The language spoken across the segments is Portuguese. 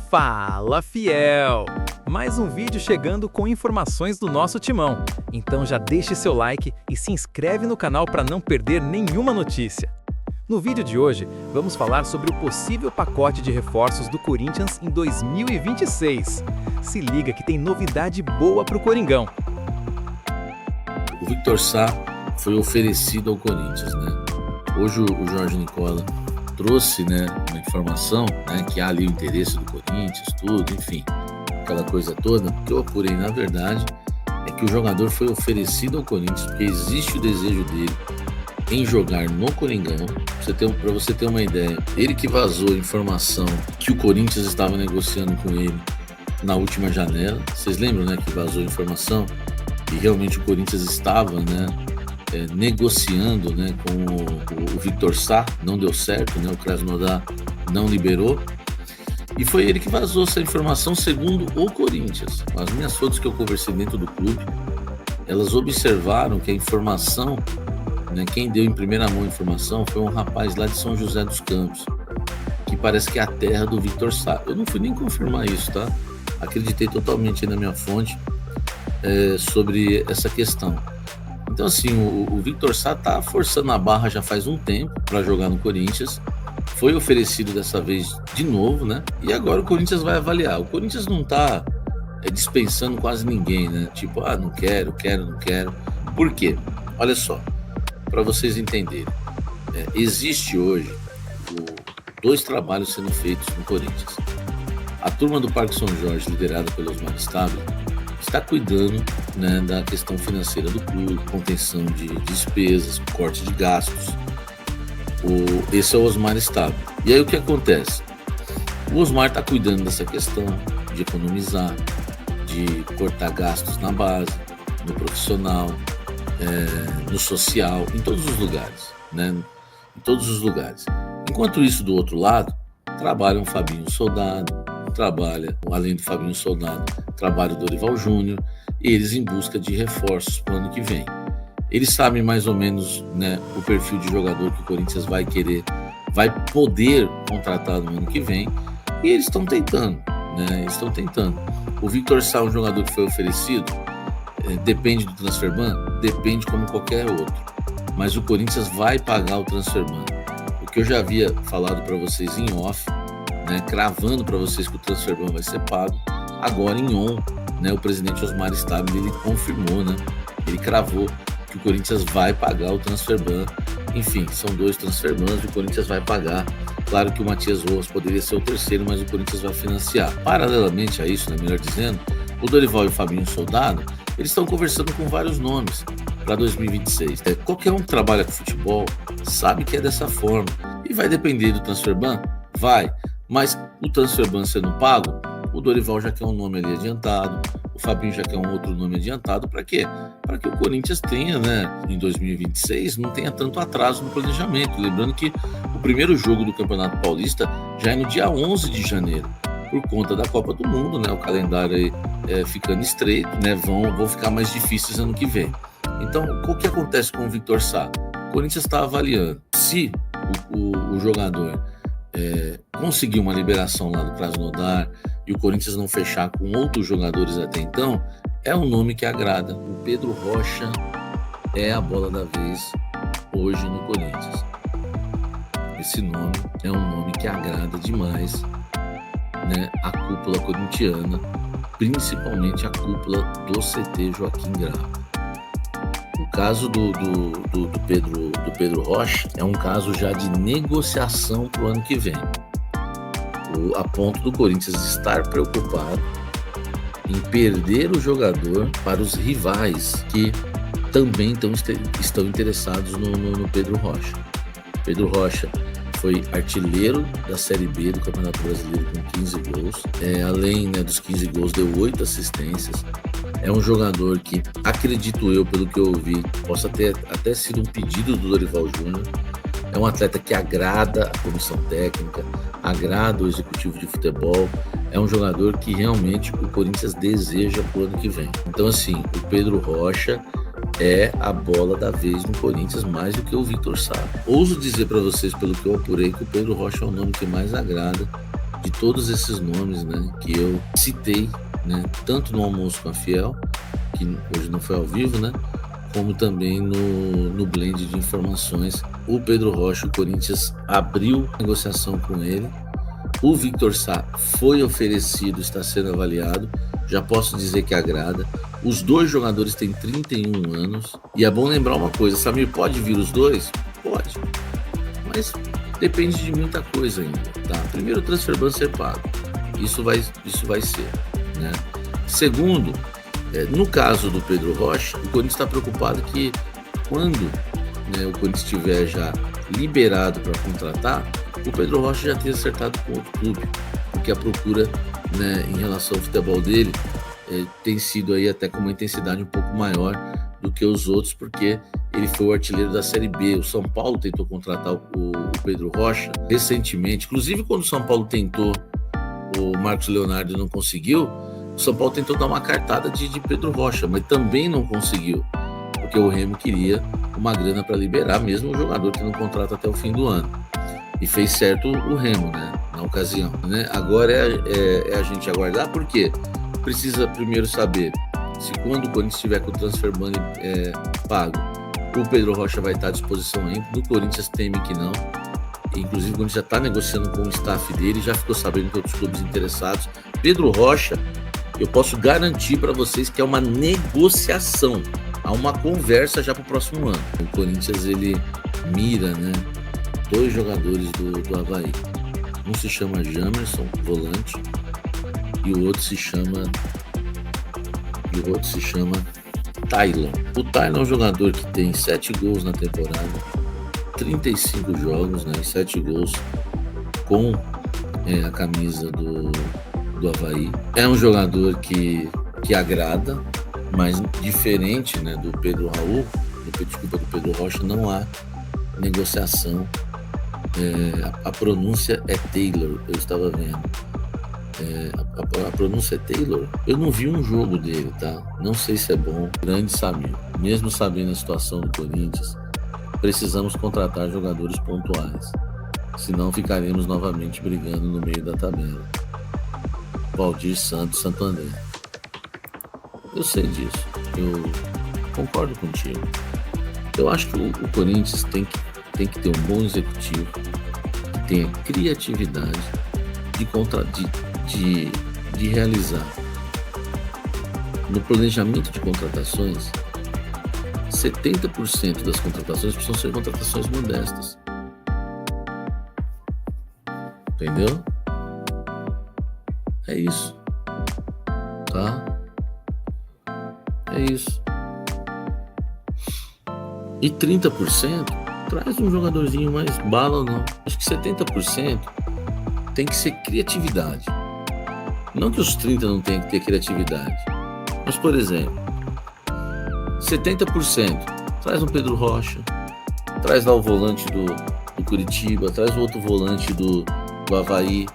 Fala, fiel! Mais um vídeo chegando com informações do nosso timão. Então já deixe seu like e se inscreve no canal para não perder nenhuma notícia. No vídeo de hoje, vamos falar sobre o possível pacote de reforços do Corinthians em 2026. Se liga que tem novidade boa para o Coringão. O Victor Sá foi oferecido ao Corinthians, né? Hoje o Jorge Nicola trouxe, né, uma informação, né, que há ali o interesse do Corinthians, tudo, enfim, aquela coisa toda. O que eu apurei, na verdade, é que o jogador foi oferecido ao Corinthians porque existe o desejo dele em jogar no Coringão. Para você ter uma ideia, ele que vazou a informação que o Corinthians estava negociando com ele na última janela. Vocês lembram, né, que vazou a informação e realmente o Corinthians estava, né, negociando, né, com o Victor Sá. Não deu certo, né, o Krasnodar não liberou. E foi ele que vazou essa informação, segundo o Corinthians. As minhas fontes que eu conversei dentro do clube, elas observaram que a informação, né, quem deu em primeira mão a informação foi um rapaz lá de São José dos Campos, que parece que é a terra do Victor Sá. Eu não fui nem confirmar isso, tá? Acreditei totalmente na minha fonte sobre essa questão. Então, assim, o Victor Sá tá forçando a barra já faz um tempo para jogar no Corinthians. Foi oferecido dessa vez de novo, né? E agora o Corinthians vai avaliar. O Corinthians não tá dispensando quase ninguém, né? Tipo, não quero. Por quê? Olha só, para vocês entenderem. Existe hoje dois trabalhos sendo feitos no Corinthians. A turma do Parque São Jorge, liderada pelo Osmar Stabile, está cuidando, né, da questão financeira do clube, contenção de despesas, corte de gastos. Esse é o Osmar Stabile. E aí o que acontece? O Osmar está cuidando dessa questão de economizar, de cortar gastos na base, no profissional, no social, em todos os lugares, né? Em todos os lugares. Enquanto isso, do outro lado, trabalha um Fabinho Soldado, além do Fabinho Soldado, trabalha o Dorival Júnior, eles em busca de reforços para o ano que vem. Eles sabem mais ou menos, né, o perfil de jogador que o Corinthians vai poder contratar no ano que vem, e eles estão tentando, né? O Victor Sá, um jogador que foi oferecido, depende do transferban? Depende como qualquer outro, mas o Corinthians vai pagar o transferban. O que eu já havia falado para vocês em off, né, cravando para vocês que o transferban vai ser pago, agora em on, né, o presidente Osmar Stabile, ele confirmou, né, ele cravou que o Corinthians vai pagar o transferban. Enfim, são dois transferbans e o Corinthians vai pagar. Claro que o Matias Rojas poderia ser o terceiro, mas o Corinthians vai financiar. Paralelamente a isso, né, melhor dizendo, o Dorival e o Fabinho Soldado, eles estão conversando com vários nomes para 2026. Qualquer um que trabalha com futebol sabe que é dessa forma. E vai depender do transferban? Vai. Mas o transferban sendo pago, o Dorival já quer um nome ali adiantado, o Fabinho já quer um outro nome adiantado. Para quê? Para que o Corinthians tenha, né, em 2026, não tenha tanto atraso no planejamento. Lembrando que o primeiro jogo do Campeonato Paulista já é no dia 11 de janeiro, por conta da Copa do Mundo, né? O calendário aí ficando estreito, né? Vão ficar mais difíceis ano que vem. Então, o que acontece com o Victor Sá? O Corinthians está avaliando se o jogador conseguir uma liberação lá do Krasnodar e o Corinthians não fechar com outros jogadores até então, é um nome que agrada. O Pedro Rocha é a bola da vez hoje no Corinthians. Esse nome é um nome que agrada demais, né, a cúpula corintiana, principalmente a cúpula do CT Joaquim Grau. O caso do Pedro Rocha é um caso já de negociação para o ano que vem, a ponto do Corinthians estar preocupado em perder o jogador para os rivais que também estão interessados no Pedro Rocha. Pedro Rocha foi artilheiro da Série B do Campeonato Brasileiro com 15 gols, além, né, dos 15 gols deu 8 assistências. É um jogador que, acredito eu, pelo que eu ouvi, possa ter até sido um pedido do Dorival Júnior. É um atleta que agrada a comissão técnica, agrada o executivo de futebol. É um jogador que realmente o Corinthians deseja para o ano que vem. Então, assim, o Pedro Rocha é a bola da vez no Corinthians mais do que o Victor Sá. Ouso dizer para vocês, pelo que eu apurei, que o Pedro Rocha é o nome que mais agrada de todos esses nomes, né, que eu citei, né, tanto no almoço com a Fiel, que hoje não foi ao vivo, né, como também no blend de informações. O Pedro Rocha, o Corinthians abriu negociação com ele. O Victor Sá foi oferecido, está sendo avaliado. Já posso dizer que agrada. Os dois jogadores têm 31 anos. E é bom lembrar uma coisa, Samir, pode vir os dois? Pode. Mas depende de muita coisa ainda, tá? Primeiro, o transfer ban ser pago. Isso vai ser, né? Segundo, no caso do Pedro Rocha, o Corinthians está preocupado que quando, né, o Corinthians estiver já liberado para contratar, o Pedro Rocha já tenha acertado com outro clube, porque a procura, né, em relação ao futebol dele tem sido aí até com uma intensidade um pouco maior do que os outros, porque ele foi o artilheiro da Série B. O São Paulo tentou contratar o Pedro Rocha recentemente, inclusive quando o São Paulo tentou o Marcos Leonardo e não conseguiu, o São Paulo tentou dar uma cartada de Pedro Rocha, mas também não conseguiu, porque o Remo queria uma grana para liberar mesmo o jogador que não contrata até o fim do ano. E fez certo o Remo, né, na ocasião, né? Agora é a gente aguardar, porque precisa primeiro saber se quando o Corinthians estiver com o transfer money pago, o Pedro Rocha vai estar à disposição ainda. No Corinthians teme que não. Inclusive o Corinthians já está negociando com o staff dele, já ficou sabendo que outros clubes interessados. Pedro Rocha, eu posso garantir para vocês que é uma negociação, há uma conversa já para o próximo ano. O Corinthians, ele mira, né, dois jogadores do Avaí. Um se chama Jamerson, volante, e o outro se chama Taylor. O Taylor é um jogador que tem 7 gols na temporada, 35 jogos, né, 7 gols com a camisa do Avaí. É um jogador que agrada, mas diferente, né, do Pedro Raul, do Pedro Rocha, não há negociação. A pronúncia é Taylor, eu estava vendo. A pronúncia é Taylor. Eu não vi um jogo dele, tá? Não sei se é bom. Grande Samir. Mesmo sabendo a situação do Corinthians, precisamos contratar jogadores pontuais. Senão ficaremos novamente brigando no meio da tabela. Valdir Santos, Santo André. Eu sei disso. Eu concordo contigo. Eu acho que o Corinthians tem que ter um bom executivo, que tenha criatividade de realizar no planejamento de contratações. 70% das contratações precisam ser contratações modestas. Entendeu? É isso. Tá? É isso. E 30% traz um jogadorzinho mais bala ou não. Acho que 70% tem que ser criatividade. Não que os 30% não tenham que ter criatividade. Mas, por exemplo, 70% traz um Pedro Rocha, traz lá o volante do Curitiba, traz o outro volante do Avaí,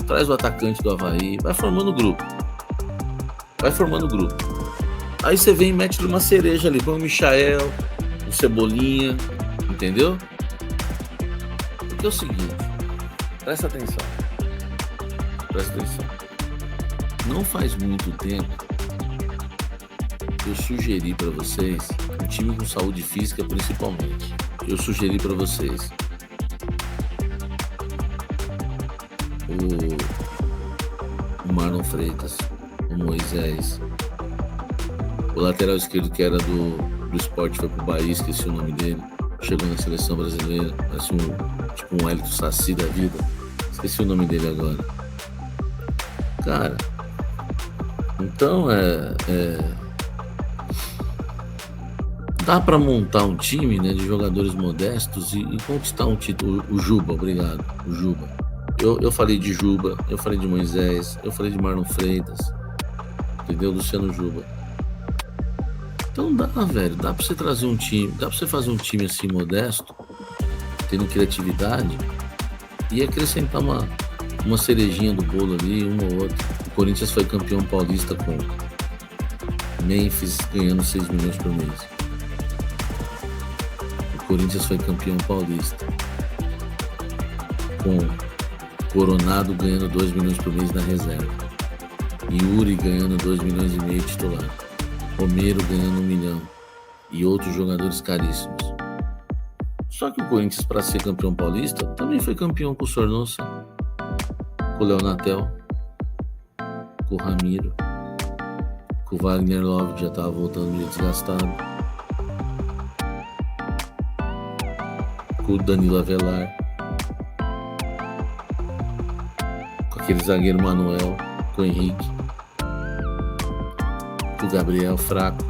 traz o atacante do Avaí, vai formando grupo. Aí você vem e mete uma cereja ali, põe o Michael, o Cebolinha, entendeu? Porque é o seguinte, presta atenção. Não faz muito tempo eu sugeri para vocês, um time com saúde física principalmente, eu sugeri para vocês o Marlon Freitas, o Moisés, o lateral esquerdo que era do Sport, foi pro Bahia, esqueci o nome dele, chegou na seleção brasileira, parece um Hélito Saci da vida, esqueci o nome dele agora. Cara, então dá para montar um time, né, de jogadores modestos e conquistar um título. O Juba, obrigado, o Juba. Eu falei de Juba, eu falei de Moisés, eu falei de Marlon Freitas, entendeu? Luciano Juba. Então dá, velho, dá pra você trazer um time, dá pra você fazer um time assim modesto, tendo criatividade e acrescentar uma cerejinha do bolo ali, uma ou outra. O Corinthians foi campeão paulista com Memphis ganhando 6 milhões por mês. O Corinthians foi campeão paulista com Coronado ganhando 2 milhões por mês na reserva. Yuri ganhando 2 milhões e meio titular. Romero ganhando 1 milhão. E outros jogadores caríssimos. Só que o Corinthians, para ser campeão paulista, também foi campeão com o Sornosa, com o Léo Natel, com o Ramiro, com o Wagner Love, que já estava voltando meio desgastado, com o Danilo Avelar, com aquele zagueiro Manuel, com o Henrique, com o Gabriel fraco.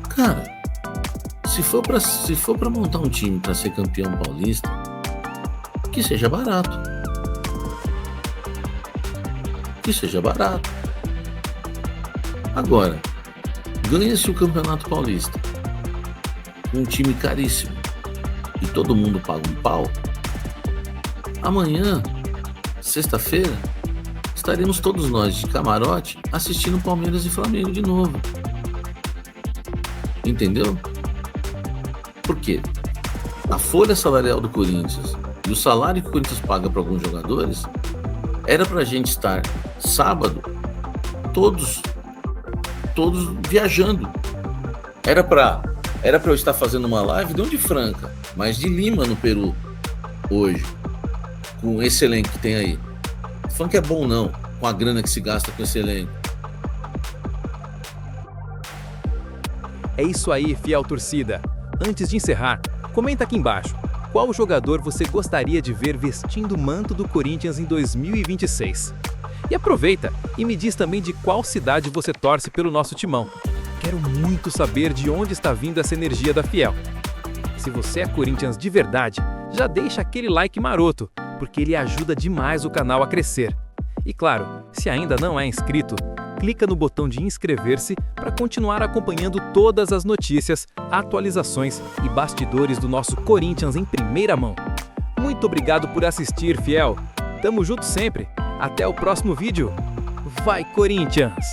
Cara, se for pra montar um time para ser campeão paulista, que seja barato. Que seja barato. Agora, ganha-se o Campeonato Paulista com um time caríssimo e todo mundo paga um pau. Amanhã, sexta-feira, estaremos todos nós de camarote assistindo Palmeiras e Flamengo de novo. Entendeu? Por quê? A folha salarial do Corinthians e o salário que o Corinthians paga para alguns jogadores era pra gente estar sábado todos viajando. Era pra eu estar fazendo uma live não de Franca, mas de Lima, no Peru, hoje, com esse elenco que tem aí. Franca é bom não, com a grana que se gasta com esse elenco. É isso aí, fiel torcida. Antes de encerrar, comenta aqui embaixo qual jogador você gostaria de ver vestindo o manto do Corinthians em 2026. E aproveita e me diz também de qual cidade você torce pelo nosso timão. Quero muito saber de onde está vindo essa energia da Fiel. Se você é Corinthians de verdade, já deixa aquele like maroto, porque ele ajuda demais o canal a crescer. E claro, se ainda não é inscrito, clica no botão de inscrever-se para continuar acompanhando todas as notícias, atualizações e bastidores do nosso Corinthians em primeira mão. Muito obrigado por assistir, fiel. Tamo junto sempre. Até o próximo vídeo. Vai, Corinthians!